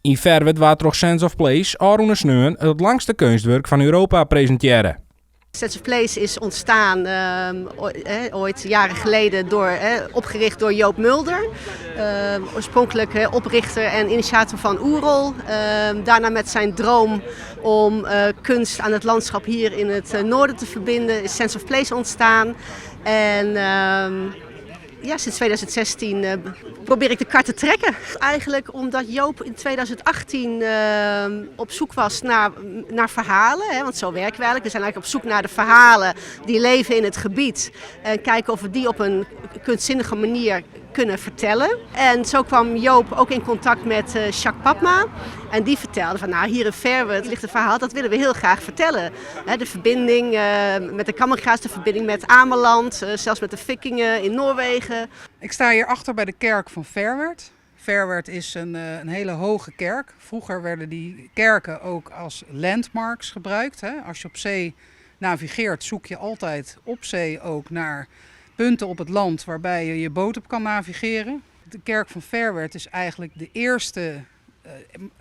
In Verwerd waard toch Sense of Place Arune Sneun het langste kunstwerk van Europa presenteren. Sense of Place is ontstaan ooit jaren geleden opgericht door Joop Mulder. Oorspronkelijk oprichter en initiator van Oerol. Daarna met zijn droom om kunst aan het landschap hier in het noorden te verbinden is Sense of Place ontstaan. En sinds 2016 probeer ik de kar te trekken. Eigenlijk omdat Joop in 2018 op zoek was naar verhalen. Want zo werken we eigenlijk. We zijn eigenlijk op zoek naar de verhalen die leven in het gebied. En kijken of we die op een kunstzinnige manier kunnen vertellen. En zo kwam Joop ook in contact met Jacques Papma. En die vertelde van hier in Verwerd ligt een verhaal, dat willen we heel graag vertellen. De verbinding met de Kammergraas, de verbinding met Ameland, zelfs met de Vikingen in Noorwegen. Ik sta hier achter bij de kerk van Verwerd. Verwerd is een hele hoge kerk. Vroeger werden die kerken ook als landmarks gebruikt. Als je op zee navigeert, zoek je altijd op zee ook naar punten op het land waarbij je je boot op kan navigeren. De kerk van Verwerd is eigenlijk de eerste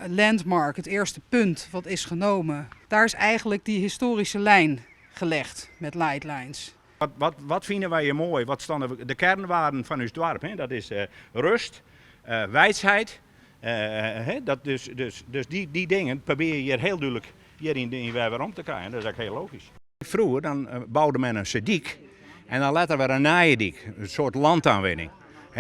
landmark, het eerste punt wat is genomen. Daar is eigenlijk die historische lijn gelegd met lightlines. Wat vinden wij hier mooi? Wat staan de kernwaarden van ons dorp? Hè? Dat is rust, wijsheid. Dus die dingen probeer je hier heel duidelijk hier in Verwerd om te krijgen. Dat is eigenlijk heel logisch. Vroeger dan bouwde men een sediek en dan later weer een naaiendiek, een soort landaanwinning.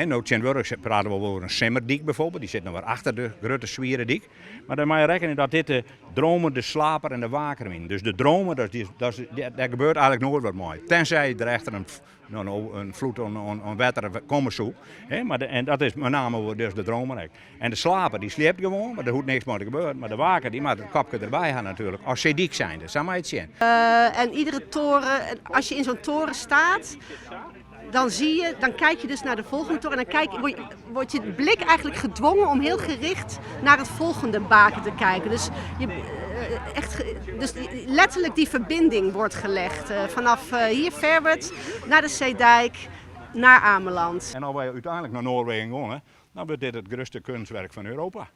Nou, tegenwoordig praten we over een simmerdiek bijvoorbeeld, die zit nog weer achter de grote Zwierendiek. Maar dan moet je rekenen dat dit de dromer, de slaper en de waker zijn. Dus de dromer, daar gebeurt eigenlijk nooit wat mooi. Tenzij er echt een vloed aan water komt zo. En dat is met name dus de dromer. En de slaper die slaapt gewoon, maar er hoeft niks meer te gebeuren. Maar de waker die moet het kapje erbij gaan natuurlijk, als ze dik zijn. Dat zou maar iets zien. En iedere toren, als je in zo'n toren staat, dan kijk je dus naar de volgende toren en dan wordt je blik eigenlijk gedwongen om heel gericht naar het volgende baken te kijken. Dus, dus letterlijk die verbinding wordt gelegd vanaf hier Verwerd naar de Zeedijk, naar Ameland. En als wij uiteindelijk naar Noorwegen gaan, dan wordt dit het grootste kunstwerk van Europa.